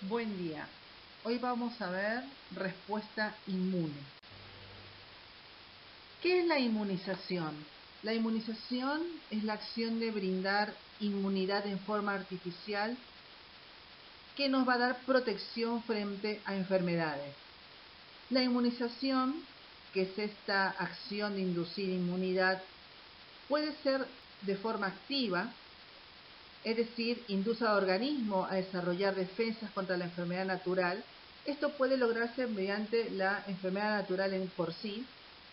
Buen día. Hoy vamos a ver respuesta inmune. ¿Qué es la inmunización? La inmunización es la acción de brindar inmunidad en forma artificial que nos va a dar protección frente a enfermedades. La inmunización, que es esta acción de inducir inmunidad, puede ser de forma activa, es decir, induce al organismo a desarrollar defensas contra la enfermedad natural. Esto puede lograrse mediante la enfermedad natural en por sí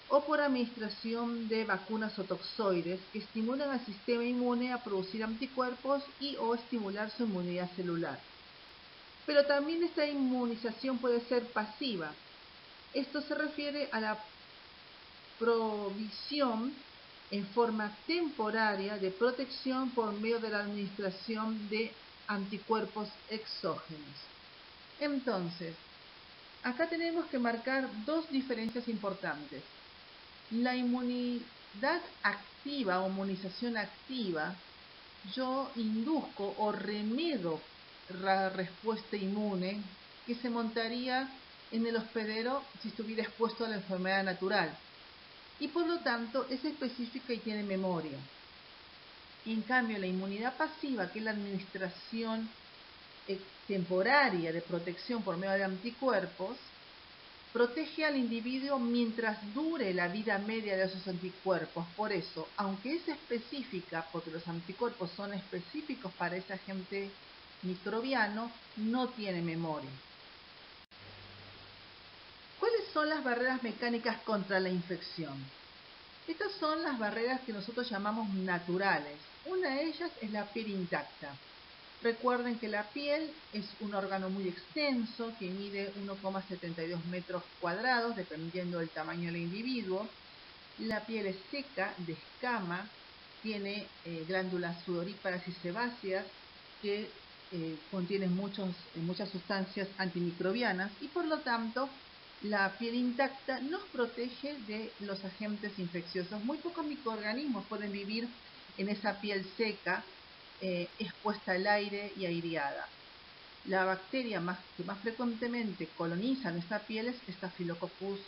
o por administración de vacunas o toxoides que estimulan al sistema inmune a producir anticuerpos y o estimular su inmunidad celular. Pero también esta inmunización puede ser pasiva. Esto se refiere a la provisión en forma temporaria de protección por medio de la administración de anticuerpos exógenos. Entonces, acá tenemos que marcar dos diferencias importantes. La inmunidad activa o inmunización activa, yo induzco o remedo la respuesta inmune que se montaría en el hospedero si estuviera expuesto a la enfermedad natural y por lo tanto es específica y tiene memoria. En cambio, la inmunidad pasiva, que es la administración temporaria de protección por medio de anticuerpos, protege al individuo mientras dure la vida media de esos anticuerpos. Por eso, aunque es específica, porque los anticuerpos son específicos para ese agente microbiano, no tiene memoria. ¿Cuáles son las barreras mecánicas contra la infección? Estas son las barreras que nosotros llamamos naturales. Una de ellas es la piel intacta. Recuerden que la piel es un órgano muy extenso que mide 1,72 metros cuadrados dependiendo del tamaño del individuo. La piel es seca, de escama, tiene glándulas sudoríparas y sebáceas que contienen muchas sustancias antimicrobianas y por lo tanto la piel intacta nos protege de los agentes infecciosos. Muy pocos microorganismos pueden vivir en esa piel seca, expuesta al aire y aireada. La bacteria que más frecuentemente coloniza nuestra piel es Staphylococcus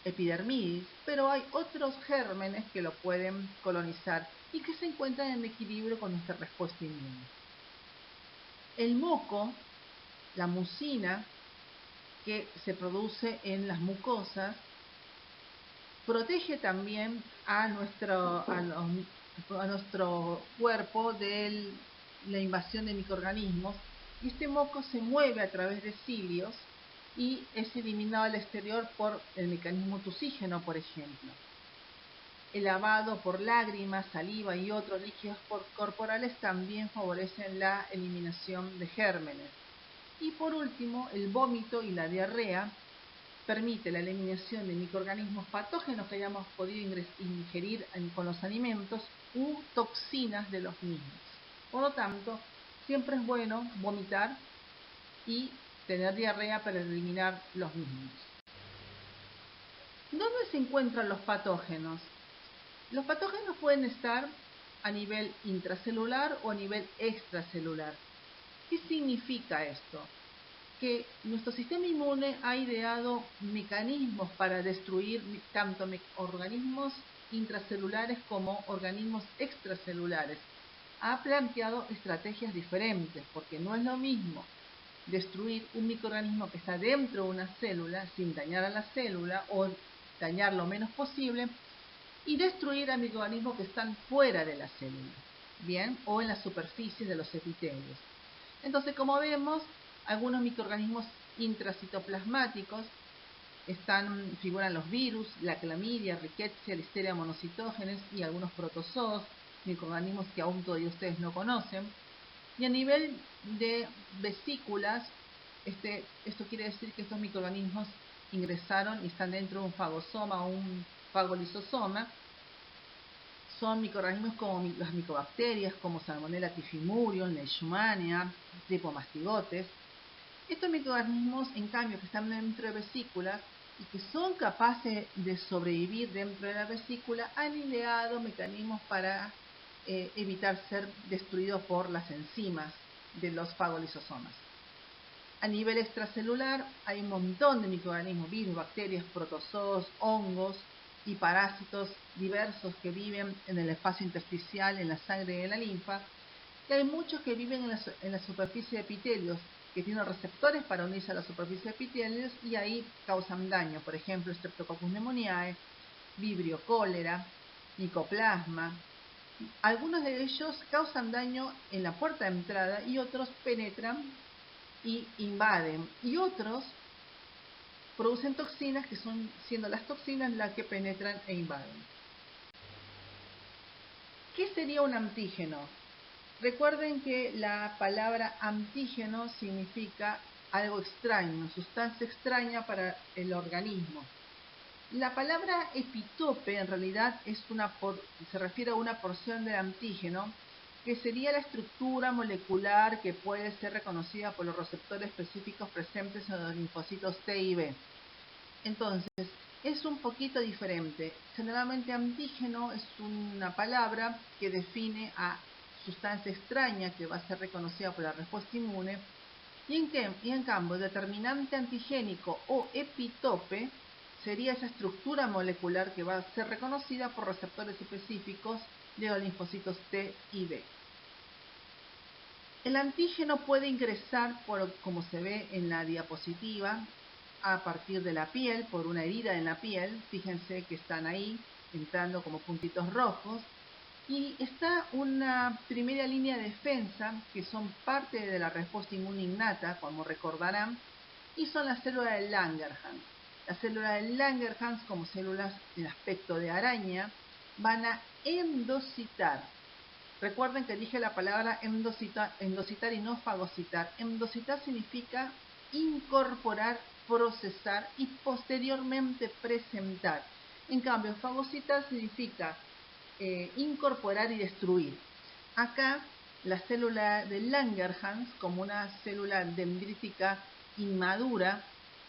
epidermidis, pero hay otros gérmenes que lo pueden colonizar y que se encuentran en equilibrio con nuestra respuesta inmune. El moco, la mucina, que se produce en las mucosas, protege también a nuestro cuerpo de la invasión de microorganismos y este moco se mueve a través de cilios y es eliminado al exterior por el mecanismo tusígeno, por ejemplo. El lavado por lágrimas, saliva y otros líquidos corporales también favorecen la eliminación de gérmenes. Y por último, el vómito y la diarrea permite la eliminación de microorganismos patógenos que hayamos podido ingerir con los alimentos u toxinas de los mismos. Por lo tanto, siempre es bueno vomitar y tener diarrea para eliminar los mismos. ¿Dónde se encuentran los patógenos? Los patógenos pueden estar a nivel intracelular o a nivel extracelular. ¿Qué significa esto? Que nuestro sistema inmune ha ideado mecanismos para destruir tanto organismos intracelulares como organismos extracelulares. Ha planteado estrategias diferentes, porque no es lo mismo destruir un microorganismo que está dentro de una célula sin dañar a la célula o dañar lo menos posible y destruir a microorganismos que están fuera de la célula, bien, o en las superficies de los epitelios. Entonces, como vemos, algunos microorganismos intracitoplasmáticos figuran los virus, la clamidia, rickettsia, listeria monocitógenes y algunos protozoos, microorganismos que aún todavía ustedes no conocen. Y a nivel de vesículas, esto quiere decir que estos microorganismos ingresaron y están dentro de un fagosoma o un fagolisosoma. Son microorganismos como las micobacterias, como Salmonella typhimurium, Leishmania, Tripomastigotes. Estos microorganismos, en cambio, que están dentro de vesículas y que son capaces de sobrevivir dentro de la vesícula, han ideado mecanismos para evitar ser destruidos por las enzimas de los fagolisosomas. A nivel extracelular hay un montón de microorganismos, virus, bacterias, protozoos, hongos y parásitos diversos que viven en el espacio intersticial, en la sangre y en la linfa. Y hay muchos que viven en la superficie de epitelios, que tienen receptores para unirse a la superficie de epitelios y ahí causan daño. Por ejemplo, Streptococcus pneumoniae, Vibrio cólera, Mycoplasma. Algunos de ellos causan daño en la puerta de entrada y otros penetran y invaden. Y otros producen toxinas que son siendo las toxinas las que penetran e invaden. ¿Qué sería un antígeno? Recuerden que la palabra antígeno significa algo extraño, sustancia extraña para el organismo. La palabra epitope en realidad se refiere a una porción del antígeno que sería la estructura molecular que puede ser reconocida por los receptores específicos presentes en los linfocitos T y B. Entonces, es un poquito diferente. Generalmente antígeno es una palabra que define a sustancia extraña que va a ser reconocida por la respuesta inmune y en cambio determinante antigénico o epitope sería esa estructura molecular que va a ser reconocida por receptores específicos de los linfocitos T y B. El antígeno puede ingresar, como se ve en la diapositiva, a partir de la piel, por una herida en la piel. Fíjense que están ahí, entrando como puntitos rojos. Y está una primera línea de defensa, que son parte de la respuesta inmune innata, como recordarán, y son las células de Langerhans. Las células de Langerhans, como células en aspecto de araña, van a endocitar. Recuerden que dije la palabra endocitar y no fagocitar. Endocitar significa incorporar, procesar y posteriormente presentar. En cambio, fagocitar significa incorporar y destruir. Acá, la célula de Langerhans, como una célula dendrítica inmadura,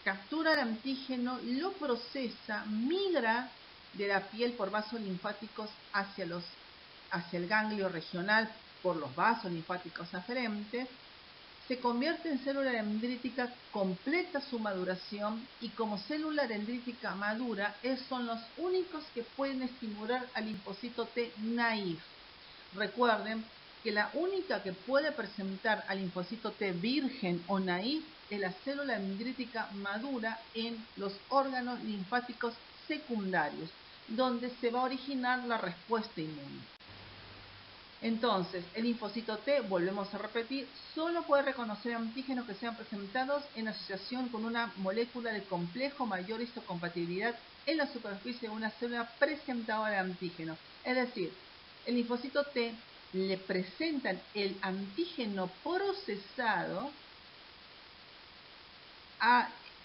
captura el antígeno, lo procesa, migra de la piel por vasos linfáticos hacia el ganglio regional por los vasos linfáticos aferentes, se convierte en célula dendrítica, completa su maduración y como célula dendrítica madura son los únicos que pueden estimular al linfocito T naïf. Recuerden que la única que puede presentar al linfocito T virgen o naïf es la célula dendrítica madura en los órganos linfáticos secundarios, donde se va a originar la respuesta inmune. Entonces, el linfocito T, volvemos a repetir, solo puede reconocer antígenos que sean presentados en asociación con una molécula de complejo mayor histocompatibilidad en la superficie de una célula presentadora de antígeno. Es decir, el linfocito T le presentan el antígeno procesado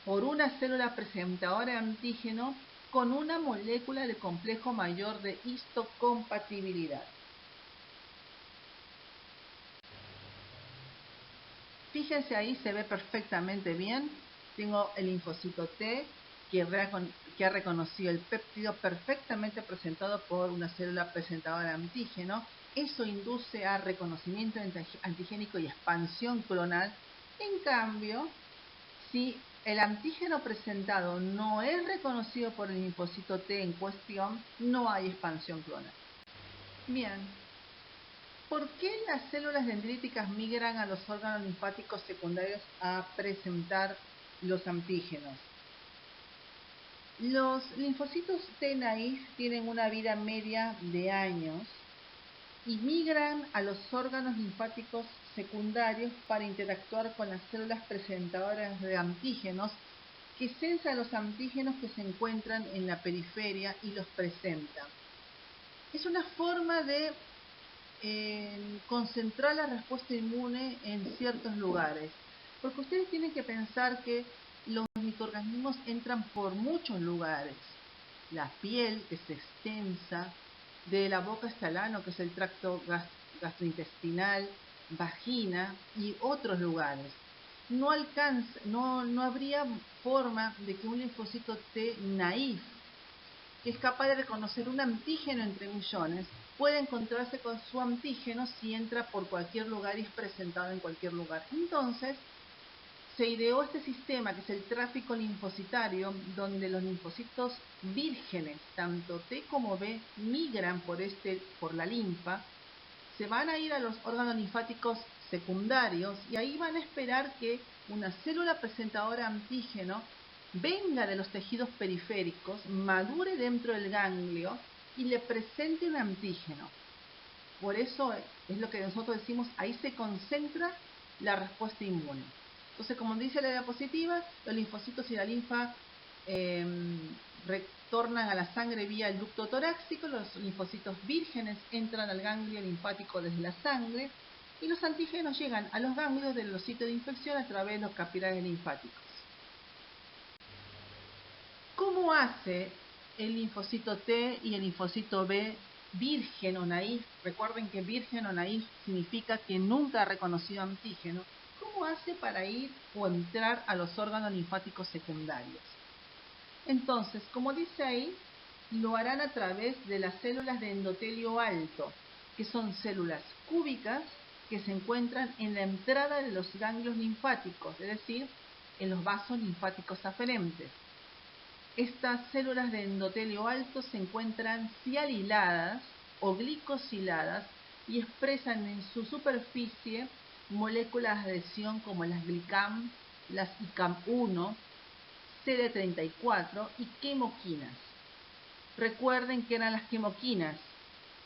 por una célula presentadora de antígeno con una molécula de complejo mayor de histocompatibilidad. Fíjense ahí, se ve perfectamente bien. Tengo el linfocito T que ha reconocido el péptido perfectamente presentado por una célula presentadora de antígeno. Eso induce a reconocimiento antigénico y expansión clonal. En cambio, si el antígeno presentado no es reconocido por el linfocito T en cuestión, no hay expansión clonal. Bien. ¿Por qué las células dendríticas migran a los órganos linfáticos secundarios a presentar los antígenos? Los linfocitos T naïf tienen una vida media de años y migran a los órganos linfáticos secundarios para interactuar con las células presentadoras de antígenos que sensan los antígenos que se encuentran en la periferia y los presentan. Es una forma de concentrar la respuesta inmune en ciertos lugares. Porque ustedes tienen que pensar que los microorganismos entran por muchos lugares. La piel, que es extensa, de la boca hasta el ano, que es el tracto gastrointestinal, vagina y otros lugares. No habría forma de que un linfocito T naïf, que es capaz de reconocer un antígeno entre millones, puede encontrarse con su antígeno si entra por cualquier lugar y es presentado en cualquier lugar. Entonces, se ideó este sistema que es el tráfico linfocitario, donde los linfocitos vírgenes, tanto T como B, migran por la linfa, se van a ir a los órganos linfáticos secundarios y ahí van a esperar que una célula presentadora de antígeno venga de los tejidos periféricos, madure dentro del ganglio y le presente un antígeno. Por eso es lo que nosotros decimos, ahí se concentra la respuesta inmune. Entonces, como dice la diapositiva, los linfocitos y la linfa retornan a la sangre vía el ducto torácico, los linfocitos vírgenes entran al ganglio linfático desde la sangre y los antígenos llegan a los ganglios de los sitios de infección a través de los capilares linfáticos. ¿Cómo hace el linfocito T y el linfocito B virgen o naif? Recuerden que virgen o naif significa que nunca ha reconocido antígeno. ¿Cómo hace para ir o entrar a los órganos linfáticos secundarios? Entonces, como dice ahí, lo harán a través de las células de endotelio alto, que son células cúbicas que se encuentran en la entrada de los ganglios linfáticos, es decir, en los vasos linfáticos aferentes. Estas células de endotelio alto se encuentran sialiladas o glicosiladas y expresan en su superficie moléculas de adhesión como las GLICAM, las ICAM1, CD34 y quemoquinas. Recuerden que eran las quemoquinas.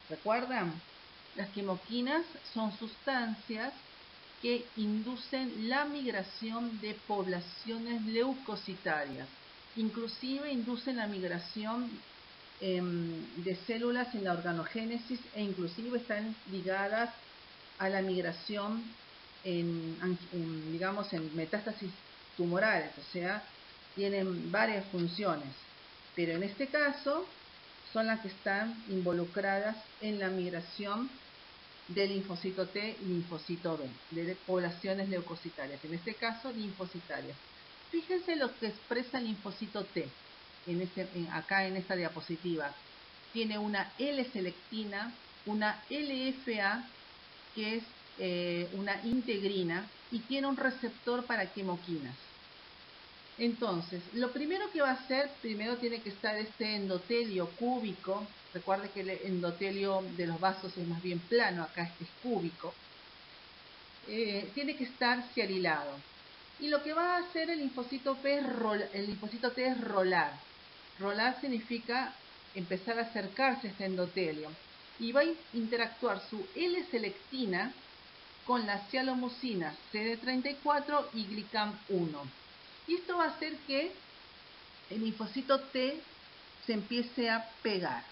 ¿Recuerdan? Las quemoquinas son sustancias que inducen la migración de poblaciones leucocitarias. Inclusive inducen la migración de células en la organogénesis e inclusive están ligadas a la migración digamos, en metástasis tumorales, o sea, tienen varias funciones, pero en este caso son las que están involucradas en la migración del linfocito T y linfocito B, de poblaciones leucocitarias, en este caso linfocitarias. Fíjense lo que expresa el linfocito T acá en esta diapositiva. Tiene una L-selectina, una LFA, que es una integrina, y tiene un receptor para quemoquinas. Entonces, lo primero que va a hacer, primero tiene que estar este endotelio cúbico. Recuerde que el endotelio de los vasos es más bien plano, acá este es cúbico. Tiene que estar sialilado. Y lo que va a hacer el linfocito T es rolar. Rolar significa empezar a acercarse a este endotelio. Y va a interactuar su L-selectina con las cialomucinas CD34 y GLICAM1. Y esto va a hacer que el linfocito T se empiece a pegar.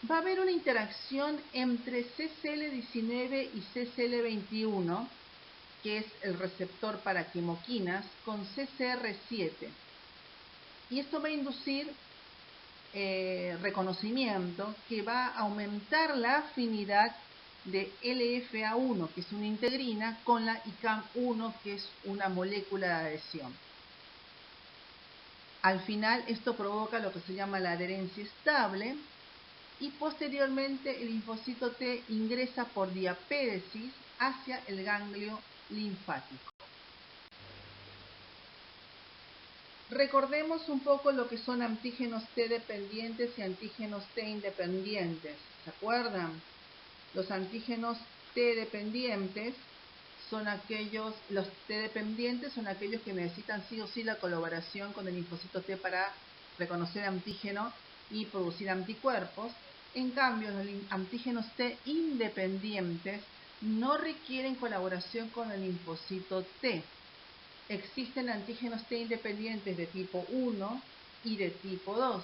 Va a haber una interacción entre CCL19 y CCL21, que es el receptor para quemoquinas, con CCR7. Y esto va a inducir reconocimiento que va a aumentar la afinidad de LFA1, que es una integrina, con la ICAM1, que es una molécula de adhesión. Al final esto provoca lo que se llama la adherencia estable y posteriormente el linfocito T ingresa por diapéresis hacia el ganglio linfático. Recordemos un poco lo que son antígenos T dependientes y antígenos T independientes. ¿Se acuerdan? Los antígenos T dependientes los T dependientes son aquellos que necesitan sí o sí la colaboración con el linfocito T para reconocer antígeno y producir anticuerpos. En cambio, los antígenos T independientes no requieren colaboración con el linfocito T. Existen antígenos T independientes de tipo 1 y de tipo 2.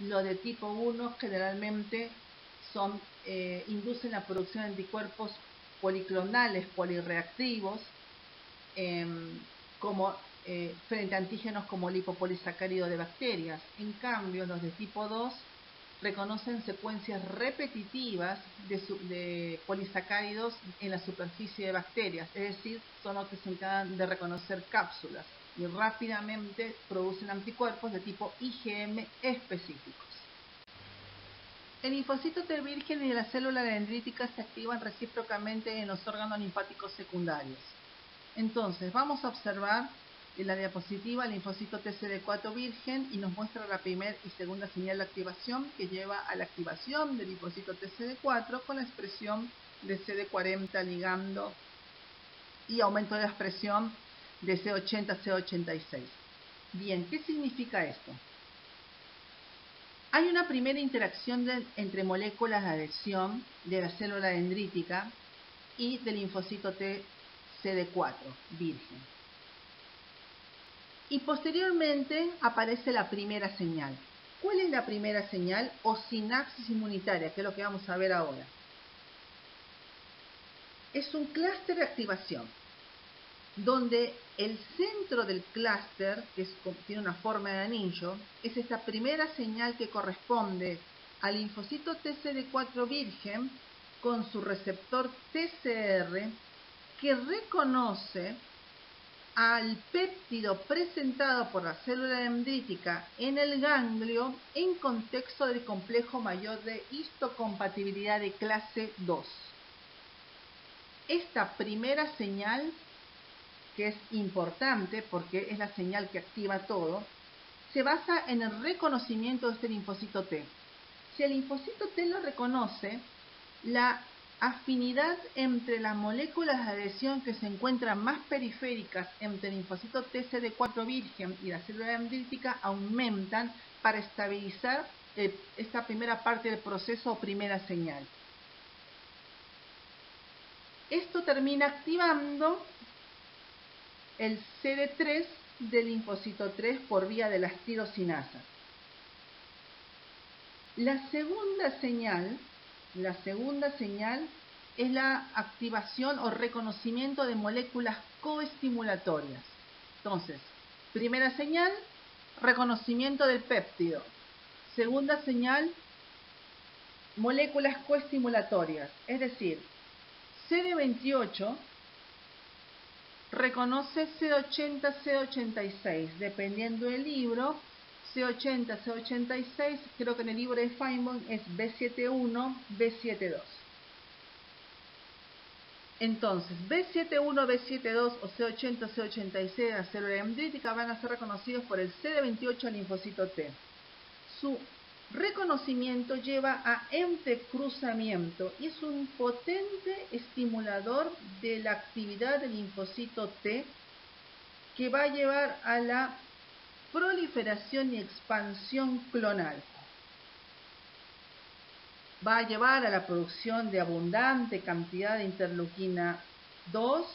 Los de tipo 1 generalmente inducen la producción de anticuerpos policlonales, polireactivos, frente a antígenos como lipopolisacárido de bacterias. En cambio, los de tipo 2 reconocen secuencias repetitivas de polisacáridos en la superficie de bacterias, es decir, son los que se encargan de reconocer cápsulas y rápidamente producen anticuerpos de tipo IgM específicos. El linfocito T virgen y la célula dendrítica se activan recíprocamente en los órganos linfáticos secundarios. Entonces, vamos a observar en la diapositiva el linfocito TCD4 virgen y nos muestra la primera y segunda señal de activación que lleva a la activación del linfocito TCD4 con la expresión de CD40 ligando y aumento de la expresión de C80 a C86. Bien, ¿qué significa esto? Hay una primera interacción entre moléculas de adhesión de la célula dendrítica y del linfocito TCD4 virgen. Y posteriormente aparece la primera señal. ¿Cuál es la primera señal? O sinapsis inmunitaria, que es lo que vamos a ver ahora. Es un clúster de activación, donde el centro del clúster, que tiene una forma de anillo, es esta primera señal que corresponde al linfocito TCD4 virgen con su receptor TCR, que reconoce al péptido presentado por la célula dendrítica en el ganglio en contexto del complejo mayor de histocompatibilidad de clase 2. Esta primera señal, que es importante porque es la señal que activa todo, se basa en el reconocimiento de este linfocito T. Si el linfocito T lo reconoce, la afinidad entre las moléculas de adhesión que se encuentran más periféricas entre el linfocito TCD4 virgen y la célula dendrítica aumentan para estabilizar esta primera parte del proceso o primera señal. Esto termina activando el CD3 del linfocito 3 por vía de las tirosinasas. La segunda señal es la activación o reconocimiento de moléculas coestimulatorias. Entonces, primera señal, reconocimiento del péptido. Segunda señal, moléculas coestimulatorias. Es decir, CD28 reconoce C80, C86, dependiendo del libro. C80, C86, creo que en el libro de Feinbaum es B71, B72. Entonces, B71, B72 o C80, C86 de la célula dendrítica van a ser reconocidos por el CD28 linfocito T. Su reconocimiento lleva a entrecruzamiento y es un potente estimulador de la actividad del linfocito T que va a llevar a la proliferación y expansión clonal. Va a llevar a la producción de abundante cantidad de interleuquina 2,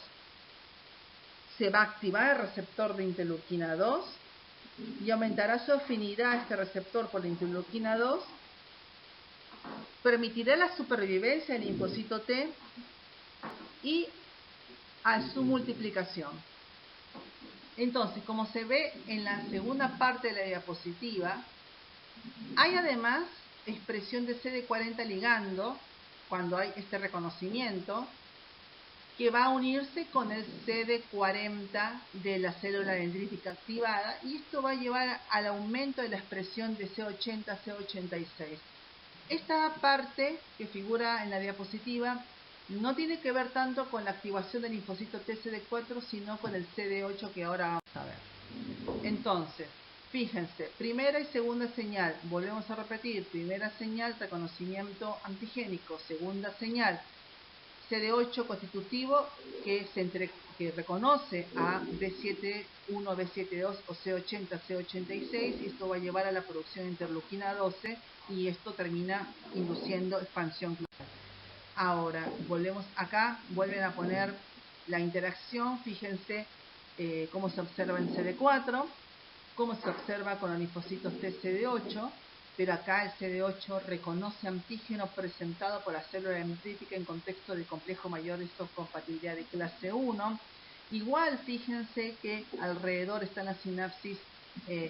se va a activar el receptor de interleuquina 2 y aumentará su afinidad a este receptor por la interleuquina 2, permitirá la supervivencia del linfocito T y a su multiplicación. Entonces, como se ve en la segunda parte de la diapositiva, hay además expresión de CD40 ligando, cuando hay este reconocimiento, que va a unirse con el CD40 de la célula dendrítica activada, y esto va a llevar al aumento de la expresión de C80, C86. Esta parte que figura en la diapositiva no tiene que ver tanto con la activación del linfocito TCD4, sino con el CD8 que ahora vamos a ver. Entonces, fíjense, primera y segunda señal, volvemos a repetir, primera señal, reconocimiento antigénico, segunda señal, CD8 constitutivo que reconoce a B71, B72 o C80, C86, y esto va a llevar a la producción de interleuquina 12 y esto termina induciendo expansión clonal. Ahora, volvemos acá, vuelven a poner la interacción, fíjense cómo se observa en CD4, cómo se observa con los linfocitos TCD8, pero acá el CD8 reconoce antígeno presentado por la célula dendrítica en contexto de complejo mayor de histocompatibilidad de clase 1. Igual, fíjense que alrededor están las sinapsis,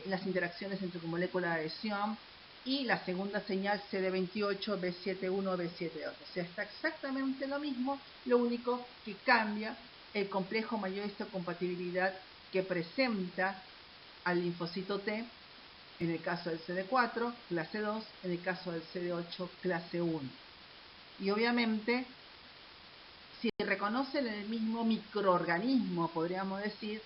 las interacciones entre moléculas de adhesión, y la segunda señal CD28, B71, B72. O sea, está exactamente lo mismo, lo único que cambia el complejo mayor de histocompatibilidad que presenta al linfocito T, en el caso del CD4, clase 2, en el caso del CD8, clase 1. Y obviamente, si reconocen el mismo microorganismo, podríamos decir,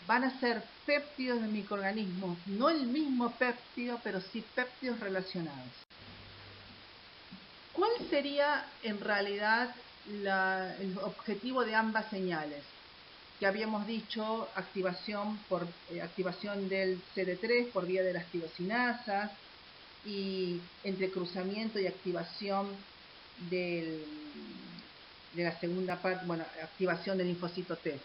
van a ser péptidos del microorganismo, no el mismo péptido, pero sí péptidos relacionados. ¿Cuál sería en realidad el objetivo de ambas señales? Que habíamos dicho activación del CD3 por vía de las tirosinasas y entrecruzamiento y activación de la segunda parte, activación del linfocito T.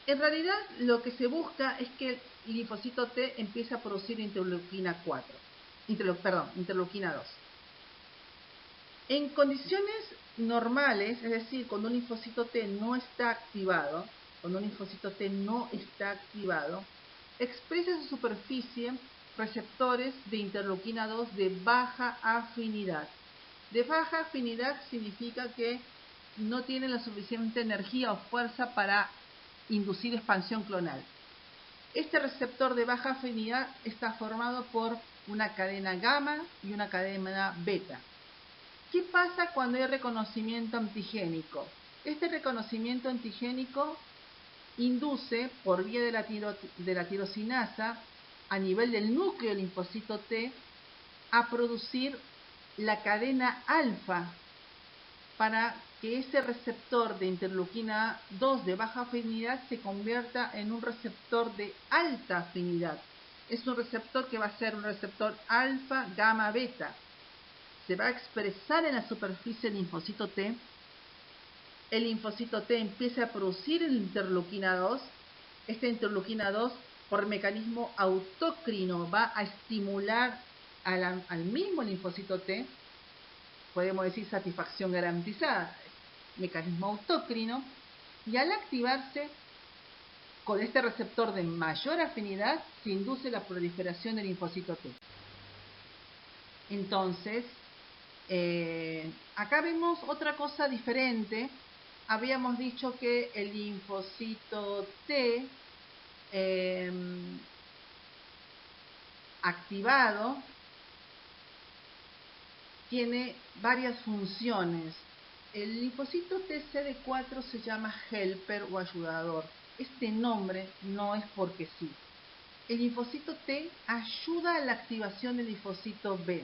En realidad lo que se busca es que el linfocito T empiece a producir interleuquina 2. En condiciones normales, es decir, cuando un linfocito T no está activado, expresa en su superficie receptores de interleuquina 2 de baja afinidad. De baja afinidad significa que no tienen la suficiente energía o fuerza para inducir expansión clonal. Este receptor de baja afinidad está formado por una cadena gamma y una cadena beta. ¿Qué pasa cuando hay reconocimiento antigénico? Este reconocimiento antigénico induce por vía de la tirosinasa a nivel del núcleo del linfocito T a producir la cadena alfa para que ese receptor de interleuquina 2 de baja afinidad se convierta en un receptor de alta afinidad. Es un receptor que va a ser un receptor alfa, gamma, beta. Se va a expresar en la superficie del linfocito T. El linfocito T empieza a producir el interleuquina 2. Esta interleuquina 2, por mecanismo autócrino, va a estimular al mismo linfocito T. Podemos decir satisfacción garantizada, mecanismo autócrino, y al activarse con este receptor de mayor afinidad se induce la proliferación del linfocito T. Entonces, acá vemos otra cosa diferente. Habíamos dicho que el linfocito T activado tiene varias funciones. El linfocito TCD4 se llama helper o ayudador. Este nombre no es porque sí. El linfocito T ayuda a la activación del linfocito B.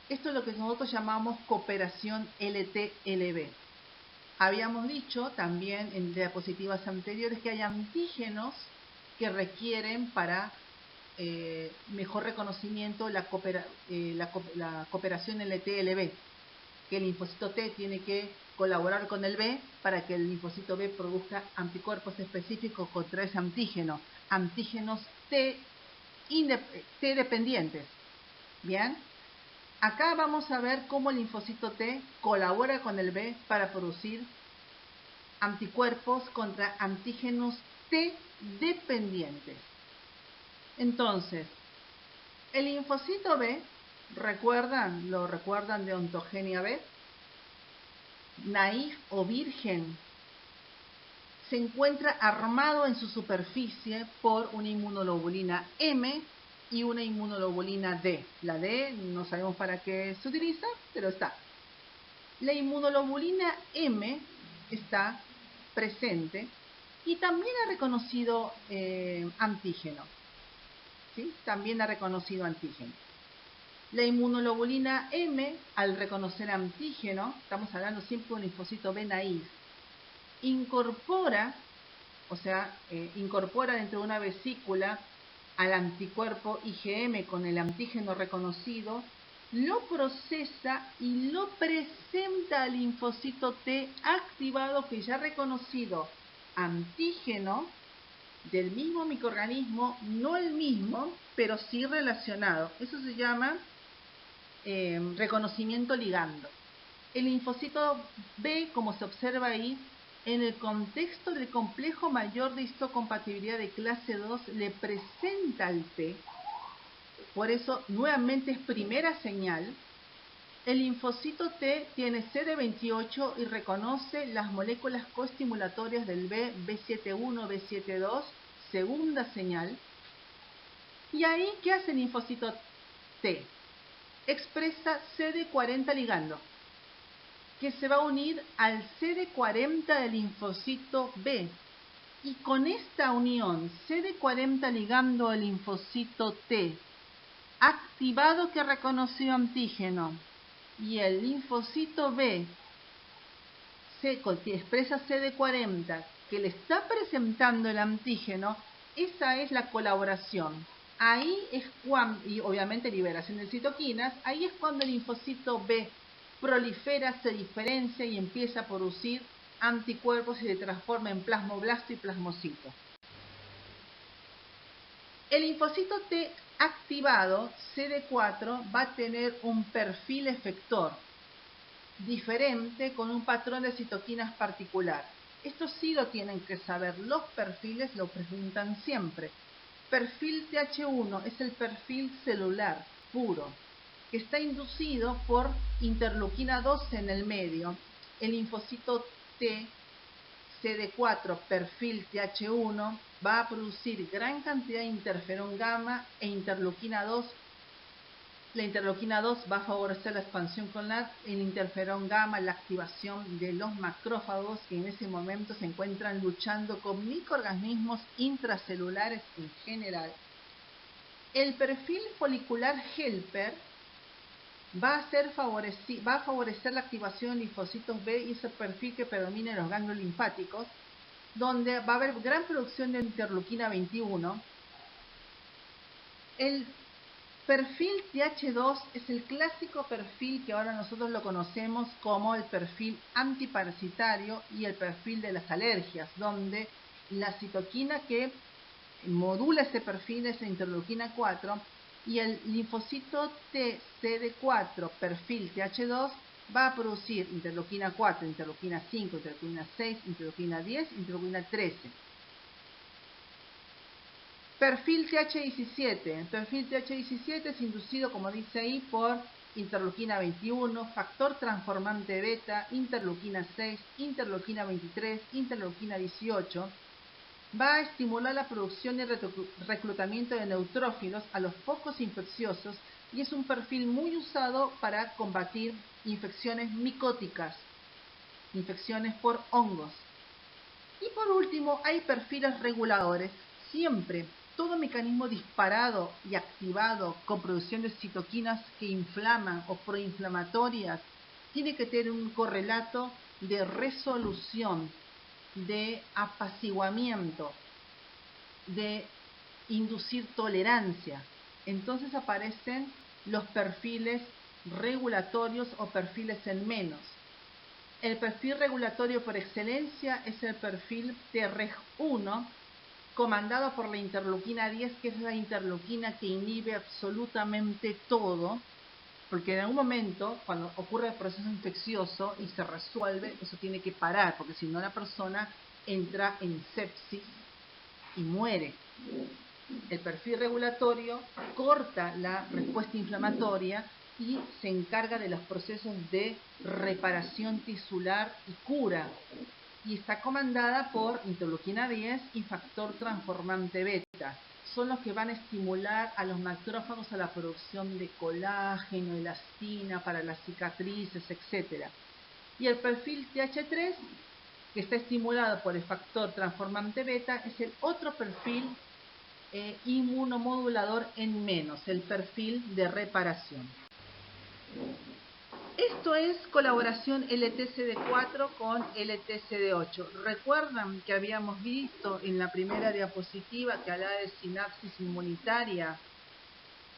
Esto es lo que nosotros llamamos cooperación LT-LB. Habíamos dicho también en diapositivas anteriores que hay antígenos que requieren para mejor reconocimiento la cooperación LT-LB, que el linfocito T tiene que colaborar con el B para que el linfocito B produzca anticuerpos específicos contra ese antígeno, antígenos T dependientes. Bien, acá vamos a ver cómo el linfocito T colabora con el B para producir anticuerpos contra antígenos T dependientes. Entonces, el linfocito B, ¿lo recuerdan de ontogenia B? Naif o virgen, se encuentra armado en su superficie por una inmunoglobulina M y una inmunoglobulina D. La D no sabemos para qué se utiliza, pero está. La inmunoglobulina M está presente y también ha reconocido antígeno. ¿Sí? También ha reconocido antígeno. La inmunoglobulina M, al reconocer antígeno, estamos hablando siempre de un linfocito B naif, incorpora dentro de una vesícula al anticuerpo IgM con el antígeno reconocido, lo procesa y lo presenta al linfocito T activado que ya ha reconocido antígeno del mismo microorganismo, no el mismo, pero sí relacionado. Eso se llama reconocimiento ligando. El linfocito B, como se observa ahí, en el contexto del complejo mayor de histocompatibilidad de clase 2, le presenta al T. Por eso, nuevamente es primera señal. El linfocito T tiene CD28 y reconoce las moléculas coestimulatorias del B, B71, B72, segunda señal. Y ahí, ¿qué hace el linfocito T? Expresa CD40 ligando. que se va a unir al CD40 del linfocito B. Y con esta unión, CD40 ligando al linfocito T, activado que reconoció antígeno, y el linfocito B, que expresa CD40, que le está presentando el antígeno, esa es la colaboración. Ahí es cuando, y obviamente liberación de citoquinas, ahí es cuando el linfocito B prolifera, se diferencia y empieza a producir anticuerpos y se transforma en plasmoblasto y plasmocito. El linfocito T activado, CD4, va a tener un perfil efector diferente con un patrón de citoquinas particular. Esto sí lo tienen que saber, los perfiles lo preguntan siempre. Perfil TH1 es el perfil celular puro, que está inducido por interleuquina 12 en el medio. El linfocito T, CD4, perfil TH1, va a producir gran cantidad de interferón gamma e interleuquina 2. La interleuquina 2 va a favorecer la expansión clonal, el interferón gamma, la activación de los macrófagos que en ese momento se encuentran luchando con microorganismos intracelulares en general. El perfil folicular helper va a favorecer la activación de linfocitos B y ese perfil que predomina en los ganglios linfáticos, donde va a haber gran producción de interleuquina 21. El perfil TH2 es el clásico perfil que ahora nosotros lo conocemos como el perfil antiparasitario y el perfil de las alergias, donde la citoquina que modula ese perfil es la interleuquina 4 y el linfocito TCD4 perfil TH2 va a producir interleuquina 4, interleuquina 5, interleuquina 6, interleuquina 10, interleuquina 13. Perfil TH17. El perfil TH17 es inducido, como dice ahí, por interleuquina 21, factor transformante beta, interleuquina 6, interleuquina 23, interleuquina 18. Va a estimular la producción y reclutamiento de neutrófilos a los focos infecciosos y es un perfil muy usado para combatir infecciones micóticas, infecciones por hongos. Y por último, hay perfiles reguladores. Siempre, todo mecanismo disparado y activado con producción de citoquinas que inflaman o proinflamatorias tiene que tener un correlato de resolución, de apaciguamiento, de inducir tolerancia. Entonces aparecen los perfiles regulatorios o perfiles en menos. El perfil regulatorio por excelencia es el perfil TREG1, comandado por la interleuquina 10, que es la interleuquina que inhibe absolutamente todo, porque en algún momento, cuando ocurre el proceso infeccioso y se resuelve, eso tiene que parar, porque si no la persona entra en sepsis y muere. El perfil regulatorio corta la respuesta inflamatoria y se encarga de los procesos de reparación tisular y cura. Y está comandada por interleuquina 10 y factor transformante beta. Son los que van a estimular a los macrófagos a la producción de colágeno, elastina para las cicatrices, etc. Y el perfil TH3, que está estimulado por el factor transformante beta, es el otro perfil inmunomodulador en menos, el perfil de reparación. Esto es colaboración LTCD4 con LTCD8. Recuerdan que habíamos visto en la primera diapositiva que hablaba de sinapsis inmunitaria,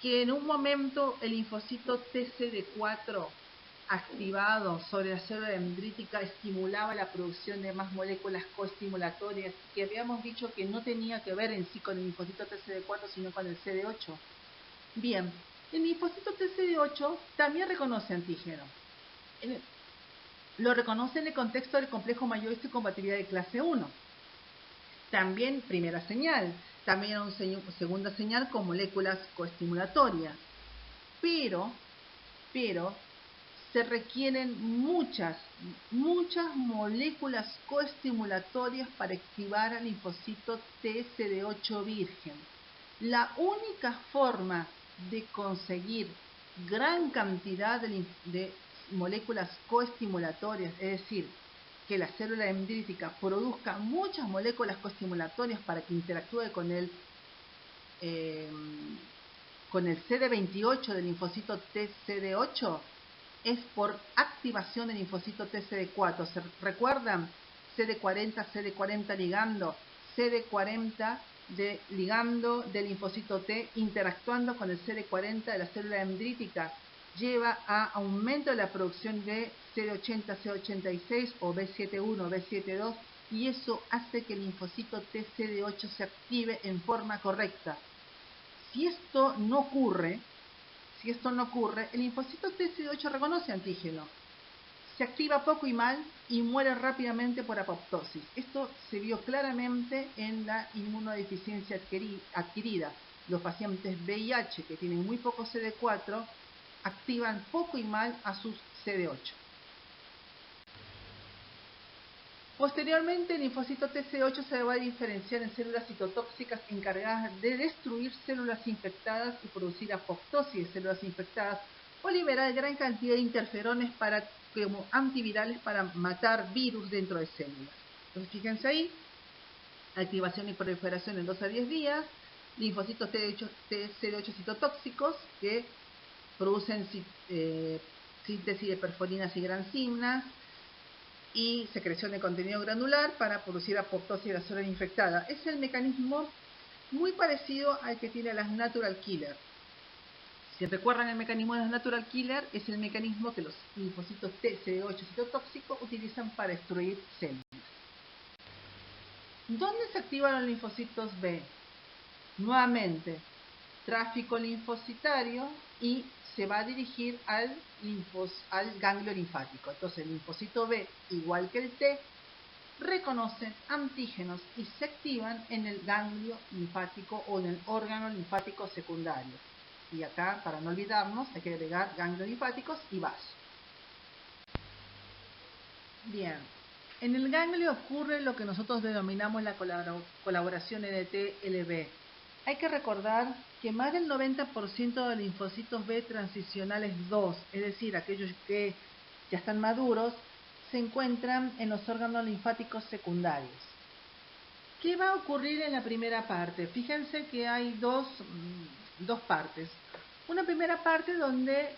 que en un momento el linfocito TCD4 activado sobre la célula dendrítica estimulaba la producción de más moléculas coestimulatorias, que habíamos dicho que no tenía que ver en sí con el linfocito TCD4, sino con el CD8. Bien, el linfocito TCD8 también reconoce antígeno. Lo reconoce en el contexto del complejo mayor de compatibilidad de clase 1. También primera señal, también segunda señal con moléculas coestimulatorias. Pero se requieren muchas moléculas coestimulatorias para activar al linfocito TCD8 virgen. La única forma de conseguir gran cantidad de moléculas coestimulatorias, es decir, que la célula dendrítica produzca muchas moléculas coestimulatorias para que interactúe con el CD28 del linfocito TCD8, es por activación del linfocito TCD4. ¿Se recuerdan? CD40, CD40 ligando, CD40 de ligando del linfocito T interactuando con el CD40 de la célula dendrítica lleva a aumento de la producción de CD80, CD86 o B71, B72, y eso hace que el linfocito TCD8 se active en forma correcta. Si esto no ocurre, el linfocito TCD8 reconoce antígeno, se activa poco y mal y muere rápidamente por apoptosis. Esto se vio claramente en la inmunodeficiencia adquirida. Los pacientes VIH que tienen muy poco CD4 activan poco y mal a sus CD8. Posteriormente, el linfocito TC8 se va a diferenciar en células citotóxicas encargadas de destruir células infectadas y producir apoptosis de células infectadas, o liberar gran cantidad de interferones como antivirales para matar virus dentro de células. Entonces, fíjense ahí, activación y proliferación en 2 a 10 días, linfocitos TC8 citotóxicos que producen síntesis de perforinas y gransinas, y secreción de contenido granular para producir apoptosis de la célula infectada. Es el mecanismo muy parecido al que tiene las natural killer. Si recuerdan el mecanismo de las natural killer, es el mecanismo que los linfocitos TCD8 citotóxicos utilizan para destruir células. ¿Dónde se activan los linfocitos B? Nuevamente, tráfico linfocitario, y se va a dirigir al ganglio linfático. Entonces el linfocito B, igual que el T, reconocen antígenos y se activan en el ganglio linfático o en el órgano linfático secundario. Y acá, para no olvidarnos, hay que agregar ganglios linfáticos y vasos. Bien, en el ganglio ocurre lo que nosotros denominamos la colaboración NT-LB. Hay que recordar que más del 90% de linfocitos B transicionales 2, es decir, aquellos que ya están maduros, se encuentran en los órganos linfáticos secundarios. ¿Qué va a ocurrir en la primera parte? Fíjense que hay dos partes. Una primera parte donde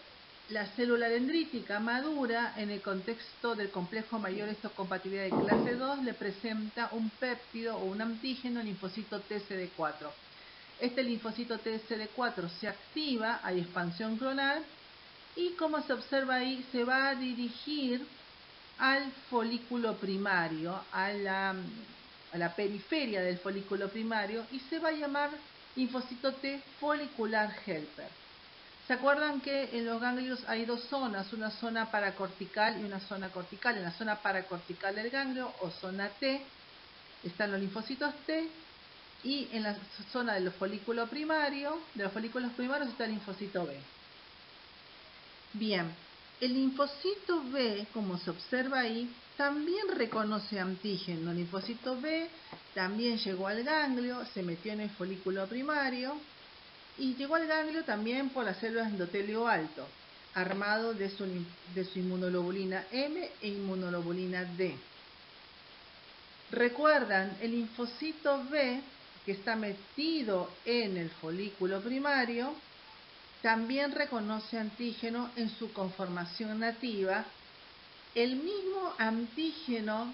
la célula dendrítica madura en el contexto del complejo mayor histocompatibilidad de clase 2 le presenta un péptido o un antígeno linfocito TCD4. Este linfocito TCD4 se activa, hay expansión clonal, y como se observa ahí, se va a dirigir al folículo primario, a la periferia del folículo primario, y se va a llamar linfocito T folicular helper. ¿Se acuerdan que en los ganglios hay dos zonas, una zona paracortical y una zona cortical? En la zona paracortical del ganglio, o zona T, están los linfocitos T, y en la zona de los folículos primarios está el linfocito B. Bien, el linfocito B, como se observa ahí, también reconoce antígeno. El linfocito B también llegó al ganglio, se metió en el folículo primario y llegó al ganglio también por las células de endotelio alto, armado de su inmunoglobulina M e inmunoglobulina D. Recuerdan, el linfocito B, que está metido en el folículo primario, también reconoce antígeno en su conformación nativa, el mismo antígeno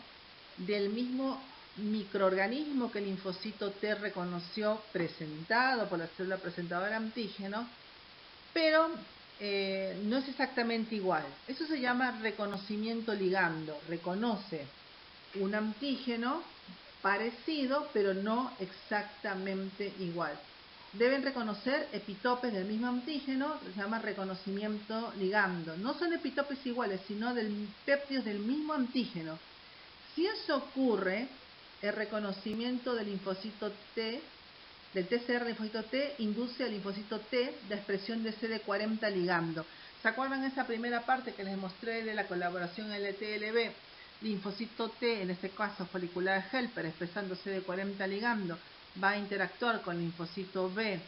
del mismo microorganismo que el linfocito T reconoció presentado por la célula presentadora de antígeno, pero no es exactamente igual. Eso se llama reconocimiento ligando, reconoce un antígeno parecido, pero no exactamente igual. Deben reconocer epitopes del mismo antígeno, se llama reconocimiento ligando. No son epitopes iguales, sino péptidos del mismo antígeno. Si eso ocurre, el reconocimiento del linfocito T, del TCR linfocito T, induce al linfocito T la expresión de CD40 ligando. ¿Se acuerdan esa primera parte que les mostré de la colaboración LT-LB? Linfocito T, en este caso folicular helper, expresando CD40 ligando, va a interactuar con linfocito B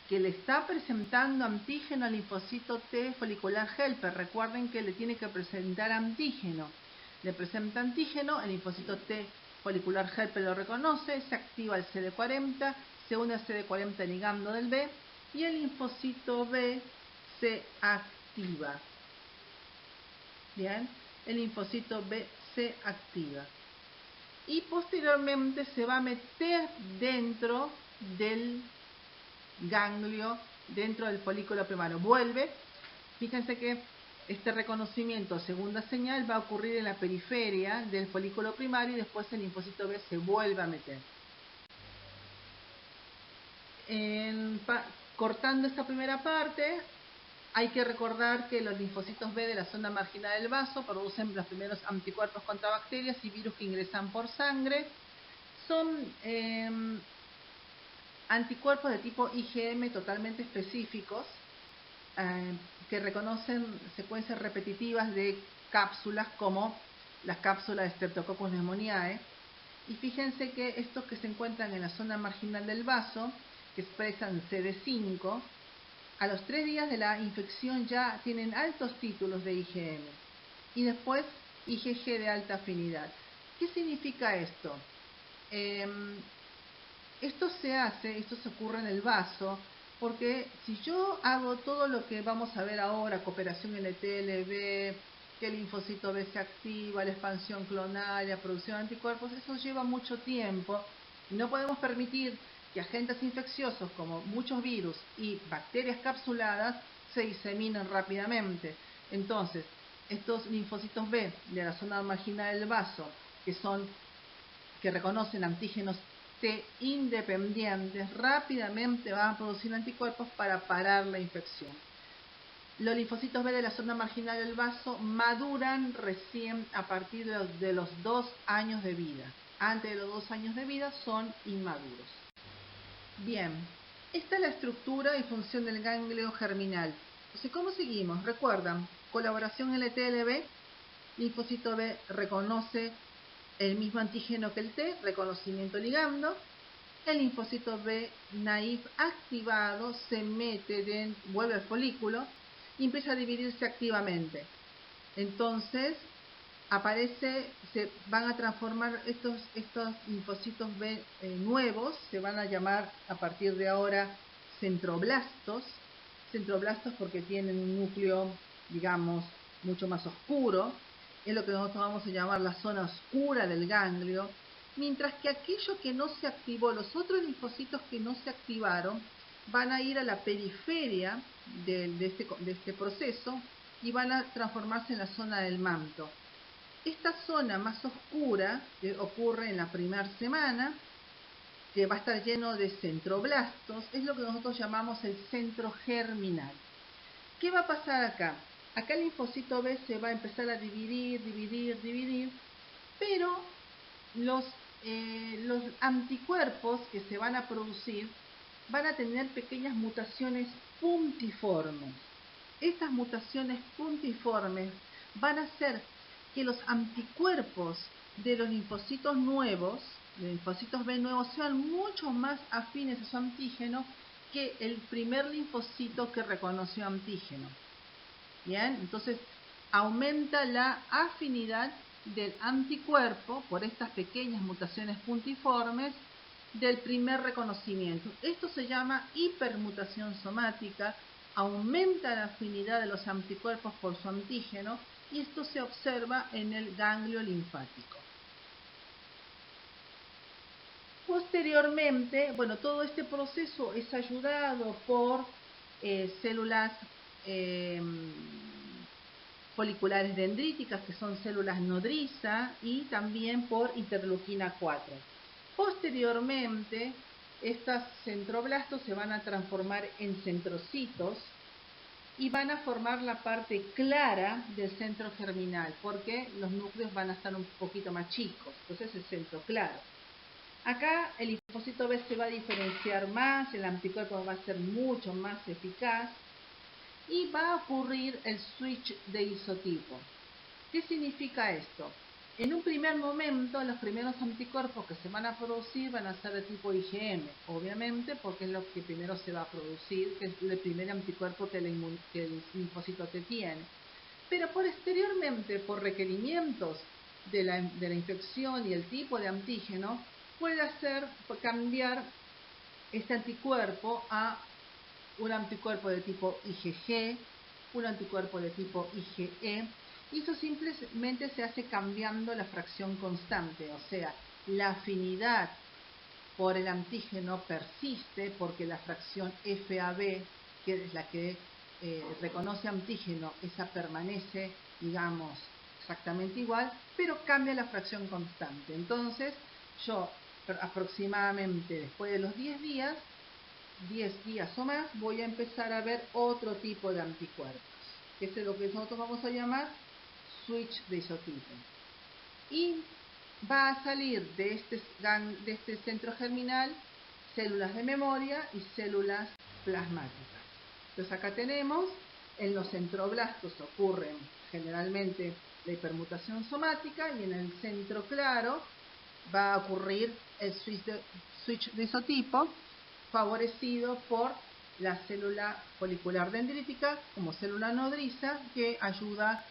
que le está presentando antígeno al linfocito T folicular helper. Recuerden que le tiene que presentar antígeno. Le presenta antígeno, el linfocito T folicular helper lo reconoce, se activa el CD40, se une al CD40 ligando del B y el linfocito B se activa. Bien, el linfocito B se activa. Y posteriormente se va a meter dentro del ganglio, dentro del folículo primario. Vuelve, fíjense que este reconocimiento, segunda señal, va a ocurrir en la periferia del folículo primario y después el linfocito B se vuelve a meter. Cortando esta primera parte, hay que recordar que los linfocitos B de la zona marginal del vaso producen los primeros anticuerpos contra bacterias y virus que ingresan por sangre. Son anticuerpos de tipo IgM totalmente específicos que reconocen secuencias repetitivas de cápsulas como las cápsulas de Streptococcus pneumoniae. Y fíjense que estos que se encuentran en la zona marginal del vaso, que expresan CD5, a los 3 días de la infección ya tienen altos títulos de IgM y después IgG de alta afinidad. ¿Qué significa esto? Esto se ocurre en el vaso, porque si yo hago todo lo que vamos a ver ahora, cooperación LTLB, que el linfocito B se activa, la expansión clonal, la producción de anticuerpos, eso lleva mucho tiempo y no podemos permitir que agentes infecciosos como muchos virus y bacterias capsuladas se diseminen rápidamente. Entonces, estos linfocitos B de la zona marginal del vaso, que reconocen antígenos T independientes, rápidamente van a producir anticuerpos para parar la infección. Los linfocitos B de la zona marginal del vaso maduran recién a partir de los 2 años de vida. Antes de los 2 años de vida son inmaduros. Bien, esta es la estructura y función del ganglio germinal. Entonces, ¿cómo seguimos? Recuerdan, colaboración LTLB, linfocito B reconoce el mismo antígeno que el T, reconocimiento ligando. El linfocito B naïf activado se mete, vuelve al folículo y empieza a dividirse activamente. Entonces, se van a transformar estos linfocitos B nuevos, se van a llamar a partir de ahora centroblastos porque tienen un núcleo, digamos, mucho más oscuro, es lo que nosotros vamos a llamar la zona oscura del ganglio, mientras que aquello que no se activó, los otros linfocitos que no se activaron, van a ir a la periferia de este proceso y van a transformarse en la zona del manto. Esta zona más oscura, que ocurre en la primera semana, que va a estar lleno de centroblastos, es lo que nosotros llamamos el centro germinal. ¿Qué va a pasar acá? Acá el linfocito B se va a empezar a dividir, pero los anticuerpos que se van a producir van a tener pequeñas mutaciones puntiformes. Estas mutaciones puntiformes van a hacer que los anticuerpos de los linfocitos nuevos, de linfocitos B nuevos, sean mucho más afines a su antígeno que el primer linfocito que reconoció antígeno. Bien, entonces aumenta la afinidad del anticuerpo por estas pequeñas mutaciones puntiformes del primer reconocimiento. Esto se llama hipermutación somática, aumenta la afinidad de los anticuerpos por su antígeno y esto se observa en el ganglio linfático. Posteriormente, bueno, todo este proceso es ayudado por células foliculares dendríticas, que son células nodriza, y también por interleuquina 4. Posteriormente, estos centroblastos se van a transformar en centrocitos y van a formar la parte clara del centro germinal, porque los núcleos van a estar un poquito más chicos, entonces el centro claro. Acá el linfocito B se va a diferenciar más, el anticuerpo va a ser mucho más eficaz y va a ocurrir el switch de isotipo. ¿Qué significa esto? En un primer momento, los primeros anticuerpos que se van a producir van a ser de tipo IgM, obviamente, porque es lo que primero se va a producir, que es el primer anticuerpo que el linfocito T tiene. Pero posteriormente, por requerimientos de la infección y el tipo de antígeno, puede cambiar este anticuerpo a un anticuerpo de tipo IgG, un anticuerpo de tipo IgE, y eso simplemente se hace cambiando la fracción constante, o sea, la afinidad por el antígeno persiste porque la fracción FAB, que es la que reconoce antígeno, esa permanece, digamos, exactamente igual, pero cambia la fracción constante. Entonces, yo aproximadamente después de los 10 días o más, voy a empezar a ver otro tipo de anticuerpos, que es lo que nosotros vamos a llamar switch de isotipo. Y va a salir de este centro germinal células de memoria y células plasmáticas. Entonces acá tenemos, en los centroblastos ocurren generalmente la hipermutación somática y en el centro claro va a ocurrir el switch de isotipo favorecido por la célula folicular dendrítica como célula nodriza que ayuda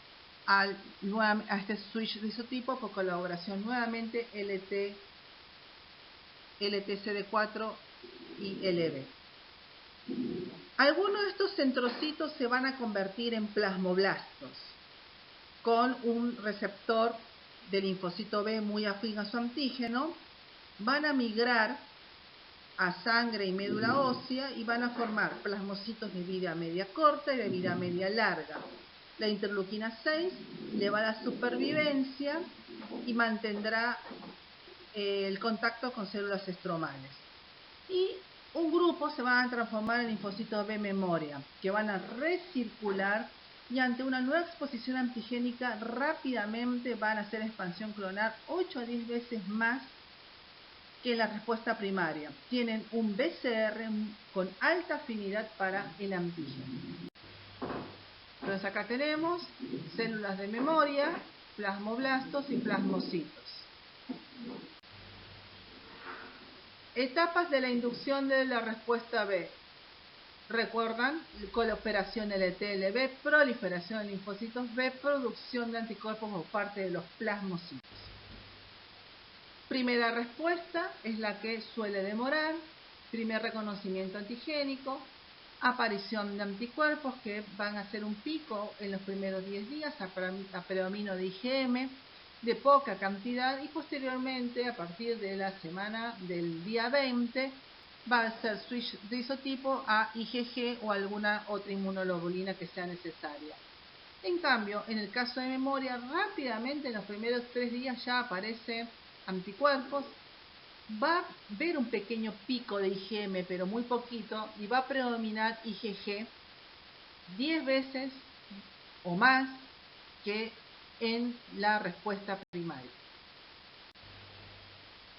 a este switch de isotipo por colaboración nuevamente LTCD4 y LB. Algunos de estos centrocitos se van a convertir en plasmoblastos con un receptor de linfocito B muy afín a su antígeno, van a migrar a sangre y médula ósea y van a formar plasmocitos de vida media corta y de vida media larga. La interleuquina 6 le va a dar supervivencia y mantendrá el contacto con células estromales. Y un grupo se van a transformar en linfocitos B memoria, que van a recircular y ante una nueva exposición antigénica rápidamente van a hacer expansión clonal 8 a 10 veces más que la respuesta primaria. Tienen un BCR con alta afinidad para el antígeno. Entonces acá tenemos células de memoria, plasmoblastos y plasmocitos. Etapas de la inducción de la respuesta B. Recuerdan, cooperación LT-LB, proliferación de linfocitos B, producción de anticuerpos por parte de los plasmocitos. Primera respuesta es la que suele demorar, primer reconocimiento antigénico, aparición de anticuerpos que van a hacer un pico en los primeros 10 días a predomino de IgM de poca cantidad y posteriormente a partir de la semana del día 20 va a ser switch de isotipo a IgG o alguna otra inmunoglobulina que sea necesaria. En cambio, en el caso de memoria, rápidamente en los primeros 3 días ya aparecen anticuerpos, va a haber un pequeño pico de IgM, pero muy poquito, y va a predominar IgG 10 veces o más que en la respuesta primaria.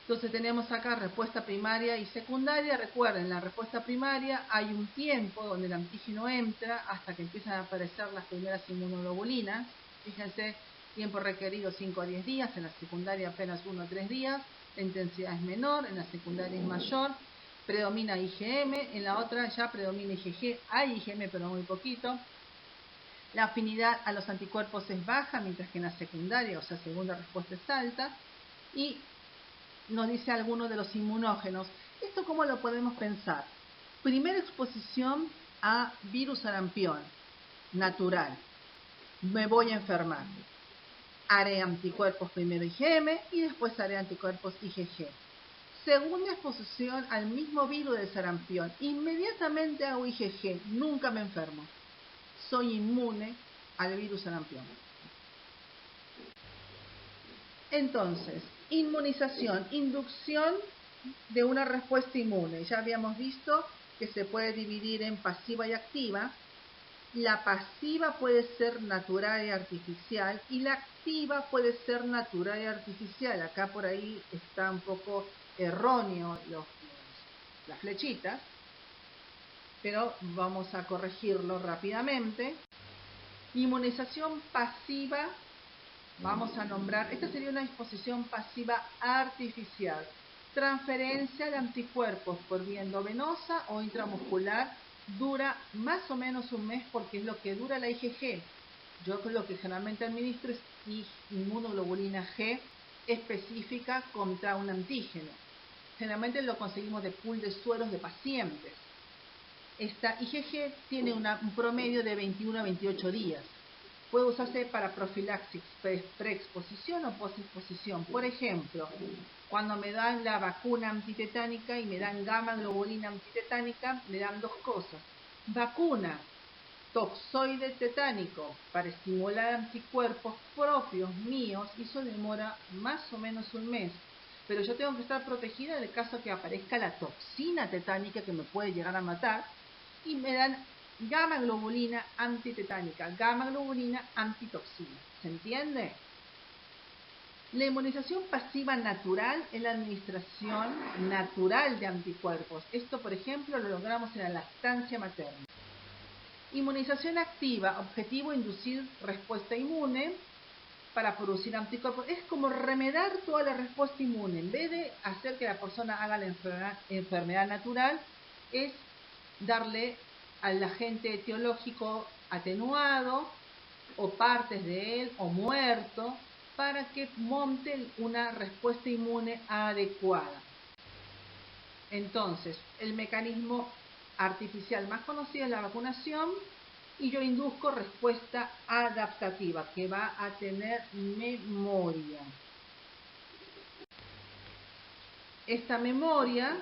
Entonces tenemos acá respuesta primaria y secundaria. Recuerden, la respuesta primaria hay un tiempo donde el antígeno entra hasta que empiezan a aparecer las primeras inmunoglobulinas. Fíjense, tiempo requerido 5 a 10 días, en la secundaria apenas 1 a 3 días. La intensidad es menor, en la secundaria es mayor. Predomina IgM, en la otra ya predomina IgG. Hay IgM pero muy poquito. La afinidad a los anticuerpos es baja, mientras que en la secundaria, o sea, segunda respuesta es alta. Y nos dice algunos de los inmunógenos. ¿Esto cómo lo podemos pensar? Primera exposición a virus sarampión, natural. Me voy a enfermar. Haré anticuerpos primero IgM y después haré anticuerpos IgG. Segunda exposición al mismo virus de sarampión. Inmediatamente hago IgG. Nunca me enfermo. Soy inmune al virus sarampión. Entonces, inmunización, inducción de una respuesta inmune. Ya habíamos visto que se puede dividir en pasiva y activa. La pasiva puede ser natural y artificial y la activa puede ser natural y artificial. Acá por ahí está un poco erróneo las flechitas, pero vamos a corregirlo rápidamente. Inmunización pasiva Vamos a nombrar, esta sería una disposición pasiva artificial. Transferencia de anticuerpos por vía endovenosa o intramuscular, dura más o menos un mes porque es lo que dura la IgG. Yo lo que generalmente administro es inmunoglobulina G específica contra un antígeno. Generalmente lo conseguimos de pool de sueros de pacientes. Esta IgG tiene un promedio de 21 a 28 días. Puede usarse para profilaxis preexposición o posexposición. Por ejemplo, cuando me dan la vacuna antitetánica y me dan gamma globulina antitetánica, me dan dos cosas. Vacuna toxoide tetánico para estimular anticuerpos propios míos, y eso demora más o menos un mes. Pero yo tengo que estar protegida en el caso que aparezca la toxina tetánica que me puede llegar a matar, y me dan gamma globulina antitetánica, gamma globulina antitoxina. ¿Se entiende? La inmunización pasiva natural es la administración natural de anticuerpos. Esto, por ejemplo, lo logramos en la lactancia materna. Inmunización activa, objetivo inducir respuesta inmune para producir anticuerpos. Es como remedar toda la respuesta inmune. En vez de hacer que la persona haga la enfermedad natural, es darle al agente etiológico atenuado o partes de él o muerto para que monte una respuesta inmune adecuada. Entonces, el mecanismo artificial más conocido es la vacunación, y yo induzco respuesta adaptativa que va a tener memoria. Esta memoria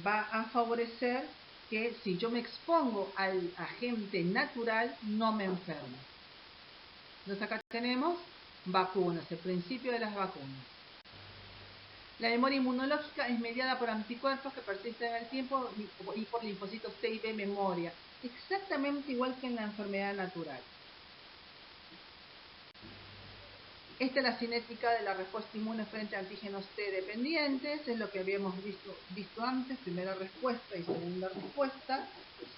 va a favorecer que si yo me expongo al agente natural no me enfermo. Entonces acá tenemos vacunas, el principio de las vacunas. La memoria inmunológica es mediada por anticuerpos que persisten en el tiempo y por linfocitos T y B memoria, exactamente igual que en la enfermedad natural. Esta es la cinética de la respuesta inmune frente a antígenos T dependientes, es lo que habíamos visto antes, primera respuesta y segunda respuesta.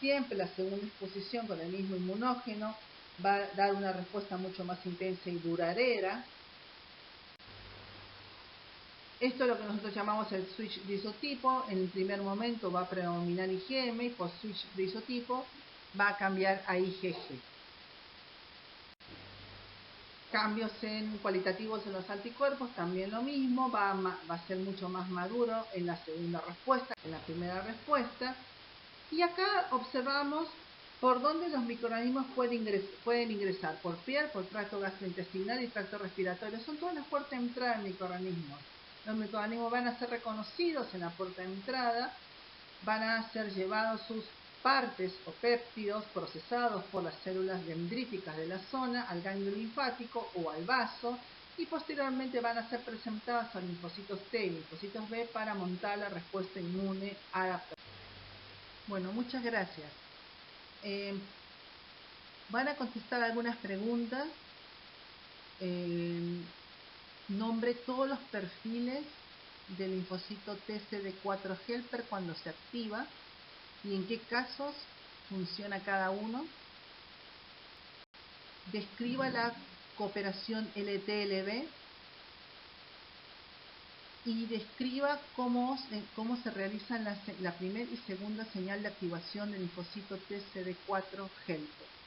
Siempre la segunda exposición con el mismo inmunógeno va a dar una respuesta mucho más intensa y duradera. Esto es lo que nosotros llamamos el switch de isotipo. En el primer momento va a predominar IgM y por switch de isotipo va a cambiar a IgG. Cambios cualitativos en los anticuerpos, también lo mismo, va a ser mucho más maduro en la segunda respuesta que en la primera respuesta. Y acá observamos por dónde los microorganismos pueden ingresar, por piel, por tracto gastrointestinal y tracto respiratorio. Son todas las puertas de entrada de microorganismos. Los microorganismos van a ser reconocidos en la puerta de entrada, van a ser llevados sus partes o péptidos procesados por las células dendríticas de la zona al ganglio linfático o al vaso, y posteriormente van a ser presentados a linfocitos T y linfocitos B para montar la respuesta inmune adaptativa. Bueno, muchas gracias. Van a contestar algunas preguntas. Nombre todos los perfiles del linfocito TCD4 helper cuando se activa y en qué casos funciona cada uno. Describa la cooperación LT-LB y describa cómo se realizan la primera y segunda señal de activación del linfocito TCD4 helper.